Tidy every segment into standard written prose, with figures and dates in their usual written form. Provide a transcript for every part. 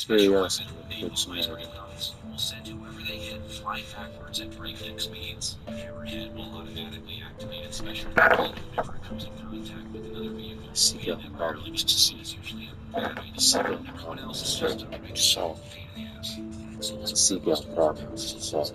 Here you go. Seagull problems. Seagull problems to solve. Seagull problems to solve.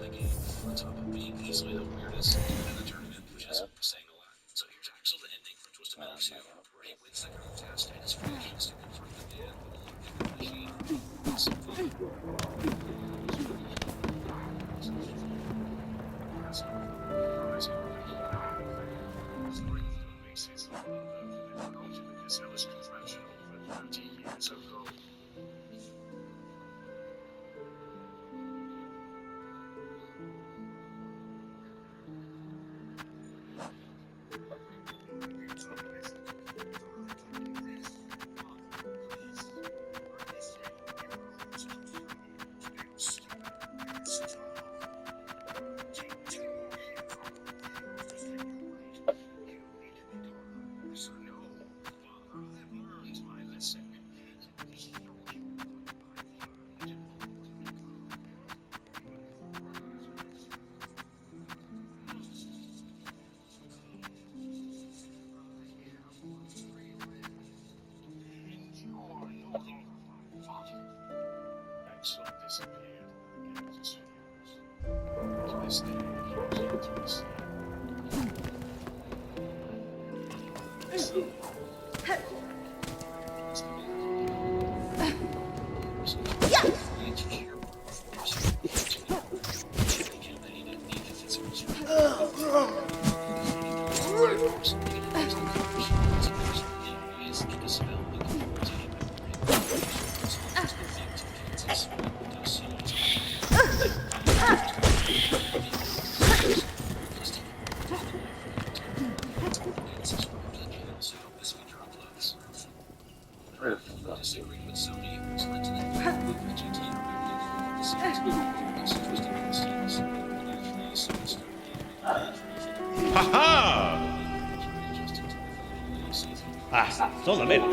Solamente.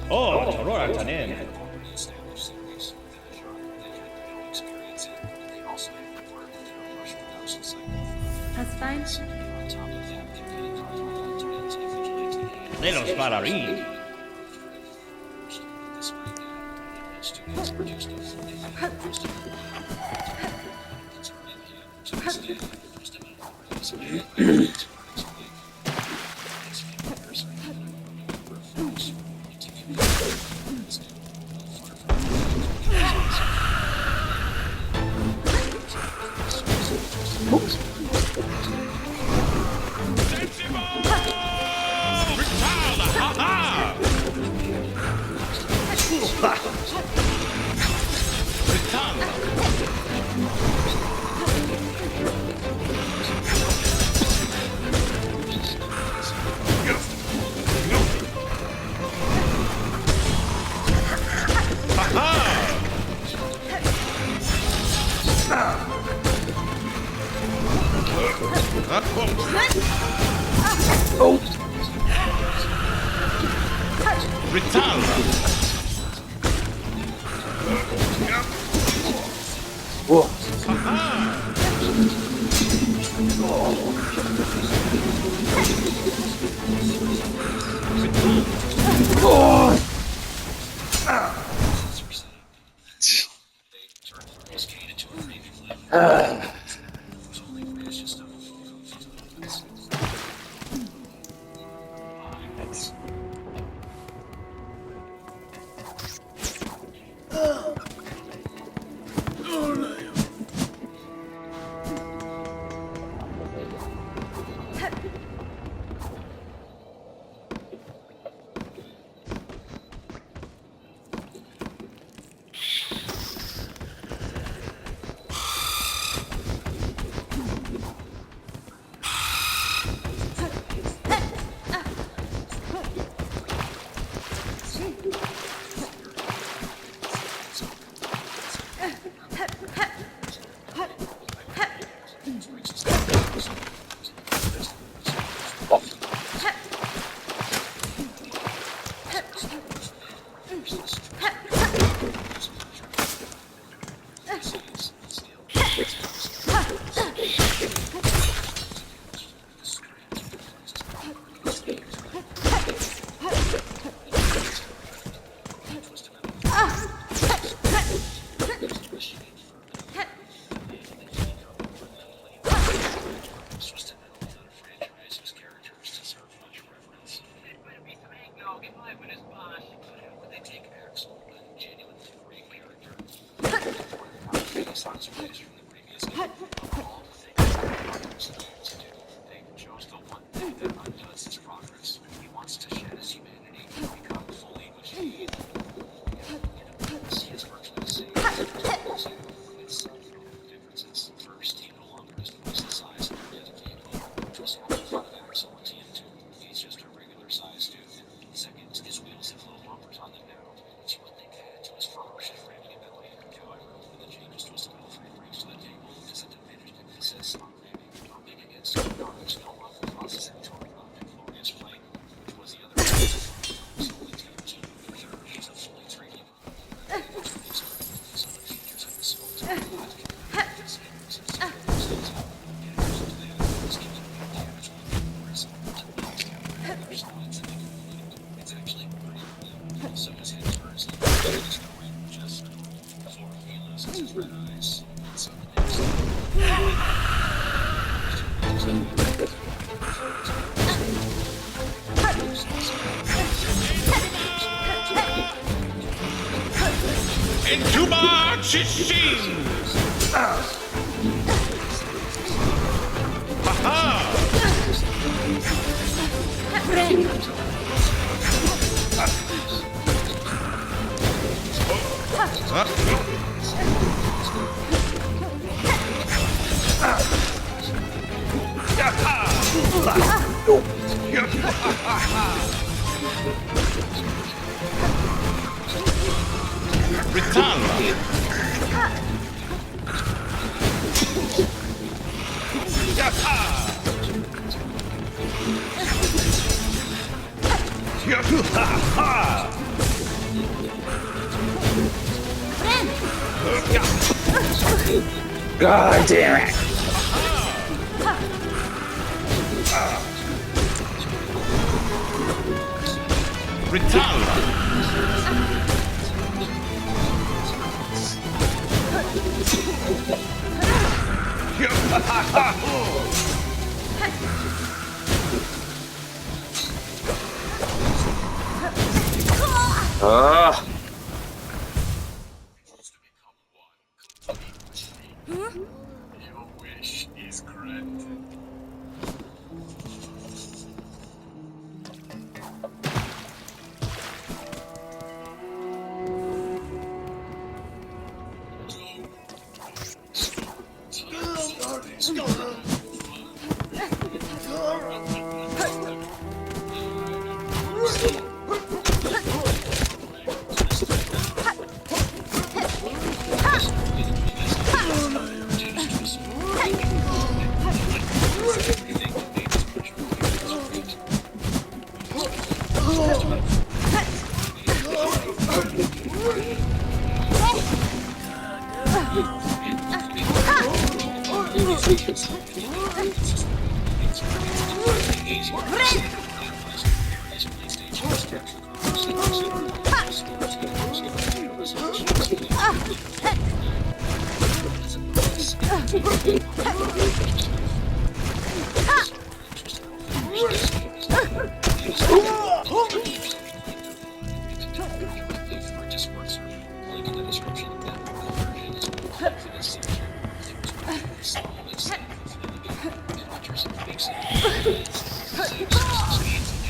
Oh, 저걸 알자네. That's fine. They don't spararí. signs of place from the previous game. All the things that he wants to do, David chose the one thing that undoes his progress. He wants to shed his humanity and become fully machine. He is virtually the same as with some differences. First, he no longer has twice the size of the other vehicle, which was on the front of Axel and TM2. He's just a regular sized dude. Second, his wheels have little bumpers on them now, which you would think add to his ferocious framing ability. However, with the changes twisted metal frame brings to the table is a diminished emphasis on ramming. Bumping against two cars no longer causes any torque drop in glorious flame, which was the other reason. So with TM2, third, he's a fully 3D some of the features of the smokes are it's actually pretty cool. So his head turns and just before he loses his red eyes. So Entuba Chishin! Aha! Ritala! God damn it! Ritala! Your wish is granted.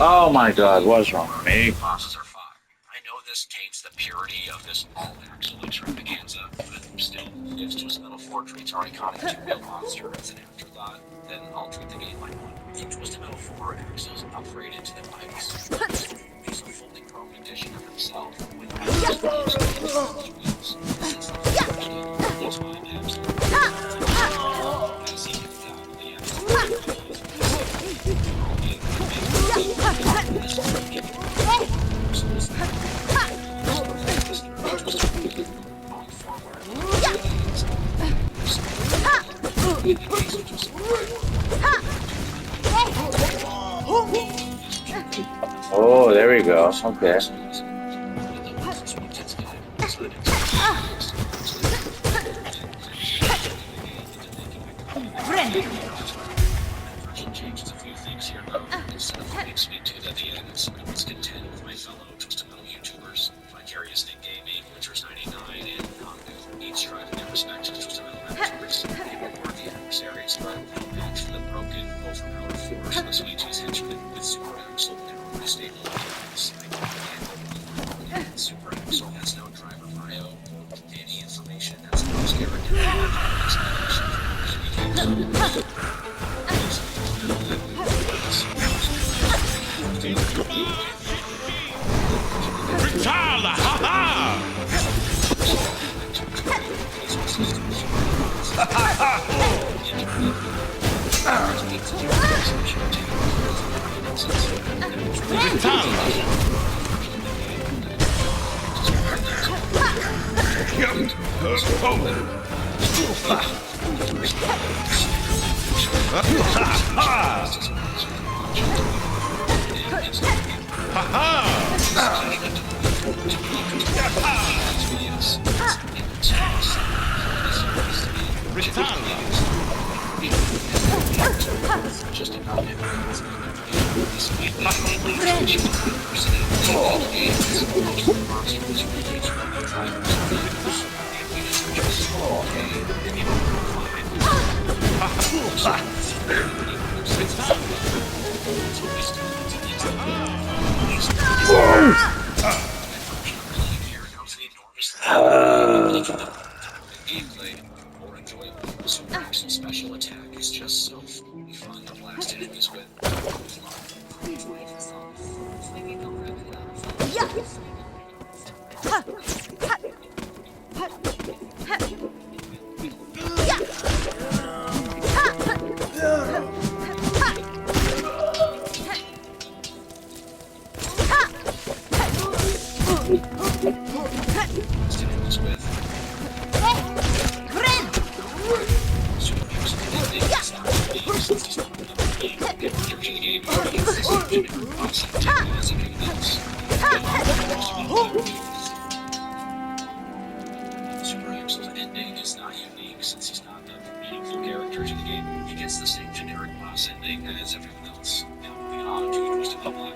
Oh my god, what's wrong with me? Bosses are fine. I know this taints the purity of this all-Axel extravaganza, but still, if Twisted Metal 4 treats our iconic 2-bit monster as an afterthought, then I'll treat the game like one. In Twisted Metal 4, Axel's upgraded to the mightiest. He's a fully chrome edition of himself, with wheels. Since the first game, he's mine absolutely. As he gets out of the Oh, there we go. Okay. Changes a few things here, though. Instead of letting Sweet Tooth at the end, let's contend with my fellow Twisted Metal YouTubers, Vicarious Nick Gaming, Winters99, and Condu, each driving their respective Twisted Metal Super Axel has no driver bio. Any information that's most character Ritala, ha ha! gameplay more enjoyable. Super Axel special attack is just so fun to blast enemies with. Super Axel's ending is not unique since he's not the meaningful character to the game. He gets the same generic boss ending as everyone else. Now moving on to Twisted Metal Black.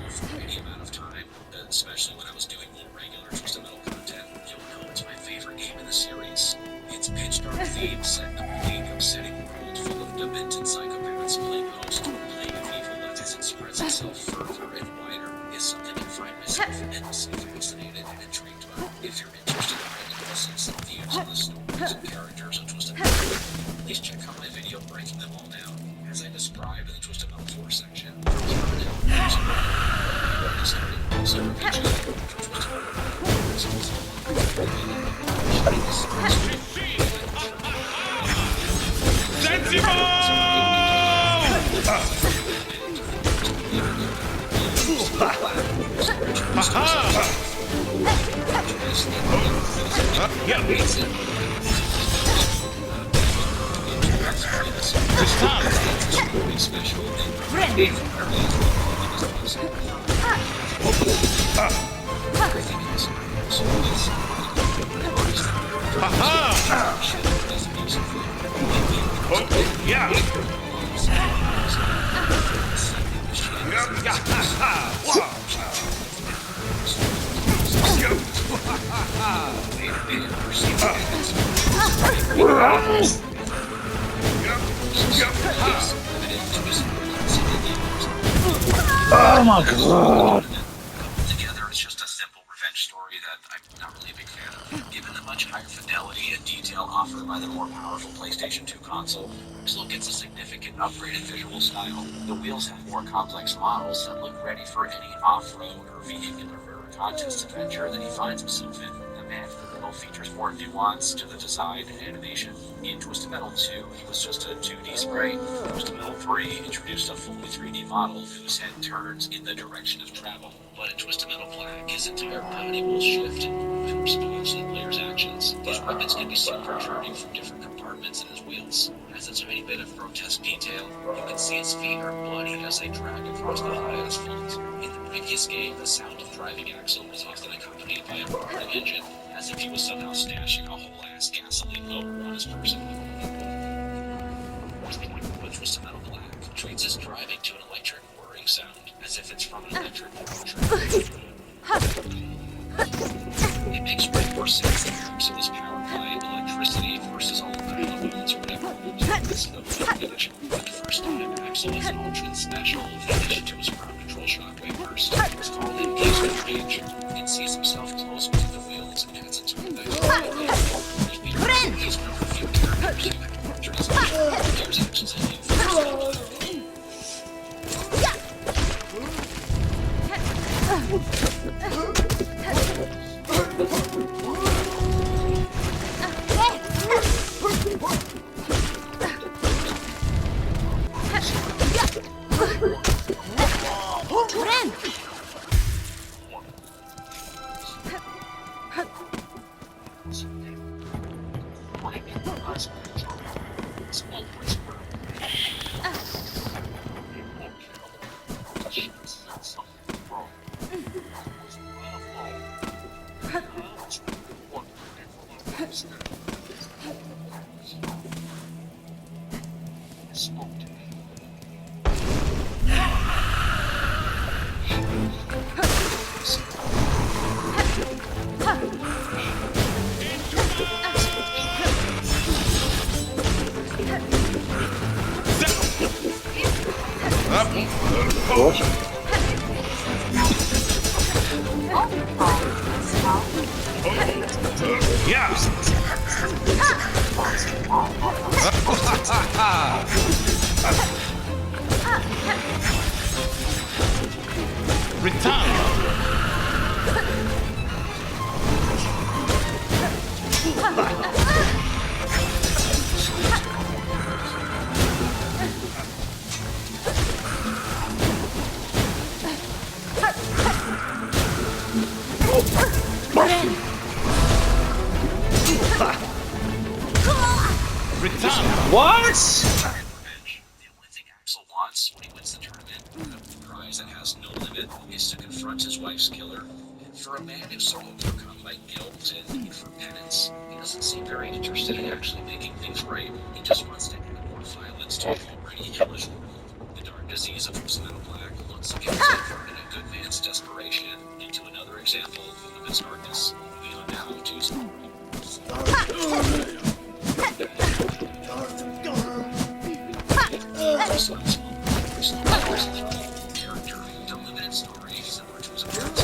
For any amount of time, especially when I was doing more regular Twisted Metal content, you'll know it's my favorite game in the series. Its pitch dark theme set in a bleak, upsetting world full of demented psychopaths playing host to a plague of evil that as it spreads itself further and wider is something I find myself endlessly fascinated and intrigued by. If you're interested in reminiscence and views of the stories and characters of Twisted Metal, please check out my video breaking them all down, as I describe in the Twisted Metal 4 section. Oh my god! Together, it's just a simple revenge story that I'm not really a big fan of. Given the much higher fidelity and detail offered by the more powerful PlayStation 2 console, Axel gets a significant upgraded visual style. The wheels have more complex models that look ready for any off-road or vehicular contest adventure that he finds himself in. The man in the middle features more nuance to the design and animation. In Twisted Metal 2, he was just a 2D sprite. Twisted Metal 3 introduced a fully 3D model whose head turns in the direction of travel. But in Twisted Metal Black, his entire body will shift and move in response to the player's actions. His weapons can be seen protruding from different compartments in his wheels. As a tiny bit of grotesque detail, you can see his feet are bloody as they drag across the high asphalt. In the previous game, the sound of driving Axel was often accompanied by a roaring engine, as if he was somehow stashing a whole-ass gasoline motor on his person. But Twisted Metal Black treats his driving to an electric whirring sound, as if it's from an electric motor. It makes way more sense that Axel is powered by electricity versus all the violence or whatever. It's no advantage. But the first time Axel was an Ultron special, in addition to his ground control shockwave burst, it's called engagement range. It sees himself close between the wheels and has a turn back to He's one of the few characters who has there's Axel's ending first. What? Revenge. The only thing Axel wants when he wins the tournament, a prize that has no limit, is to confront his wife's killer. And for a man who's so overcome by guilt and need for penance, he doesn't seem very interested in actually making things right. He just wants to add more violence to an already hellish world. The dark disease of Metal Black looks like it's in a good man's desperation into another example of its darkness. Moving on now to story. Character who limited story similar to his appearance.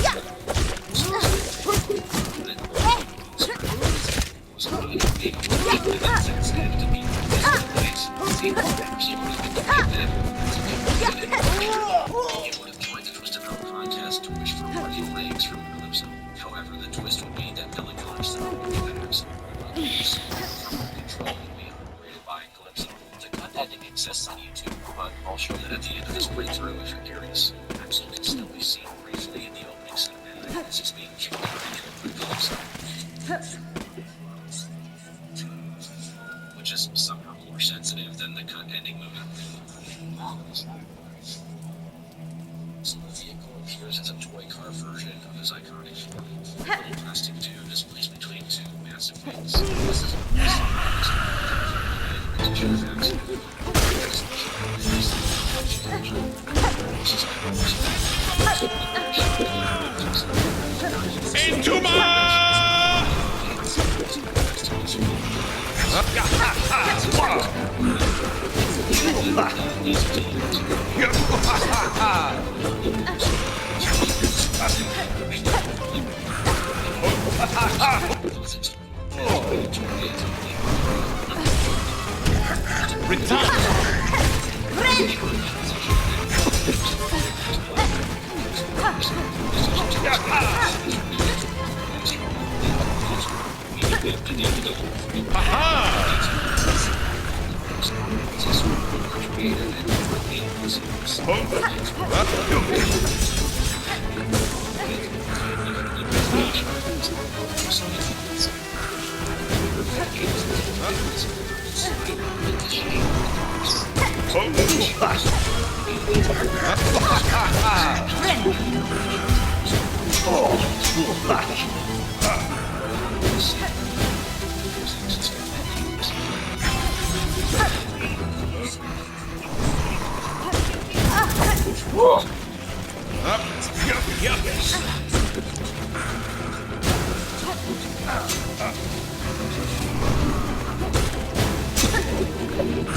However, the twist would be that Billy Calypso would be that Axel by Calypso. The cut ending exists on YouTube, but I'll show that at the end of this playthrough if you're curious. Axel can still be seen briefly in the opening cinematic as he's being kicked out by Calypso, which is somehow more sensitive than the cut ending movie. So the vehicle appears as a toy car version of his iconic little plastic tube is placed between two massive wings. This is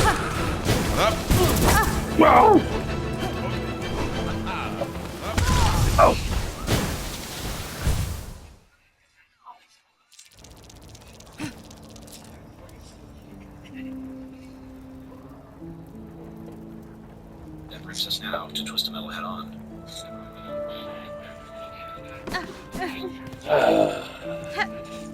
Ha! Whoa! Oh. That brings us now to Twisted Metal Head On.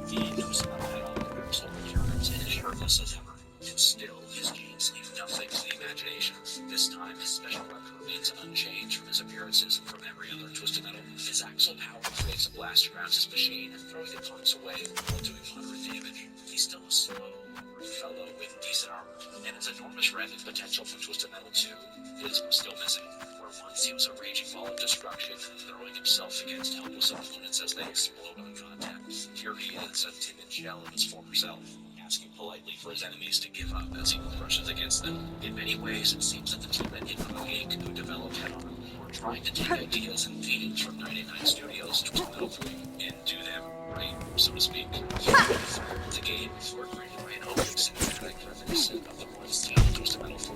The Twisted Metal Head On so returns and as shirtless as ever. And still, his jeans leave nothing to the imagination. This time, his special weapon remains unchanged from his appearances and from every other Twisted Metal. His axle power creates a blast around his machine and throwing the punks away while doing moderate damage. He's still a slow, awkward fellow with decent armor, and his enormous wrecking potential from Twisted Metal 2 is still missing. Where once he was a raging ball of destruction, throwing himself against helpless opponents as they explode on contact. Here he is, a timid shell of his former self, asking politely for his enemies to give up as he brushes against them. In many ways, it seems that the team at Inco Inc. who developed Head On were trying to take ideas and themes from 99 Studios Twisted Metal 3 and do them right, so to speak. The games were created by an opening cinematic reminiscent of the ones in Twisted Metal 3,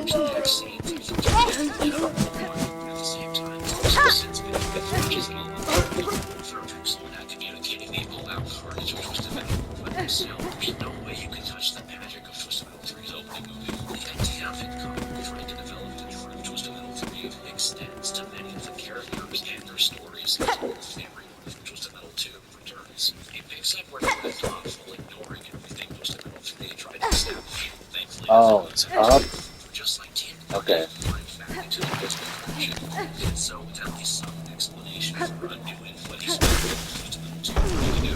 which had scenes of the at the same time, the sense of which is all perfect at communicating the all-out carnage of Twisted Metal. But still, there's no way you can touch the magic of Twisted Metal 3's opening movie. The idea of Inco trying to develop the true Twisted Metal 3 extends to many of the characters and their stories as well as everyone from Twisted Metal 2 returns. It picks up where it left off while ignoring everything Twisted Metal 3 tried to establish. Thankfully, Oh, it's up. just like Tim, Okay. back to the original collection, and so with at least some explanation for undoing what he spent Twisted Metal 2 trying to do.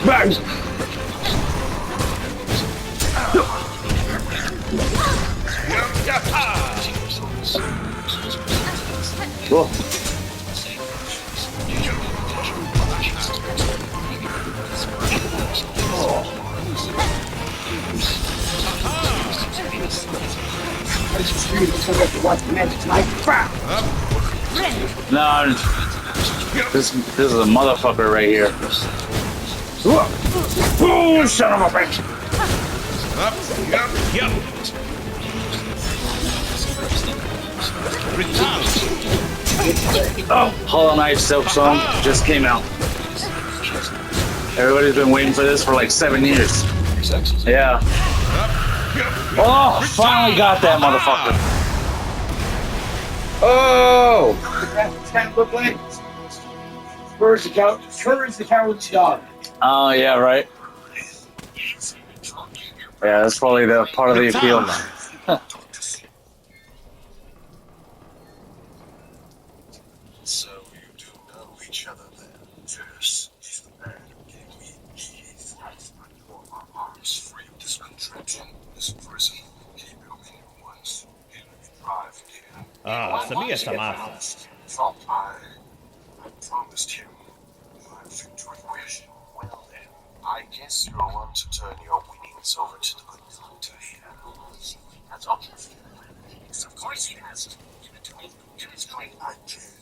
Bang! Whoa. No, this is a motherfucker right here. Oh, son of a bitch! Oh, Hollow Knight Silk Song just came out. Everybody's been waiting for this for like 7 years. Yeah. Oh, finally got that motherfucker. Oh! Courage the cowardly dog. Oh, yeah, right. Yeah, that's probably the part of the appeal. Samia Samasa. I promised him my victory wish. Well then, I guess you'll want to turn your winnings over to the good doctor here. That's obvious. Of course he has. Give it to me. Give it to me. I can't.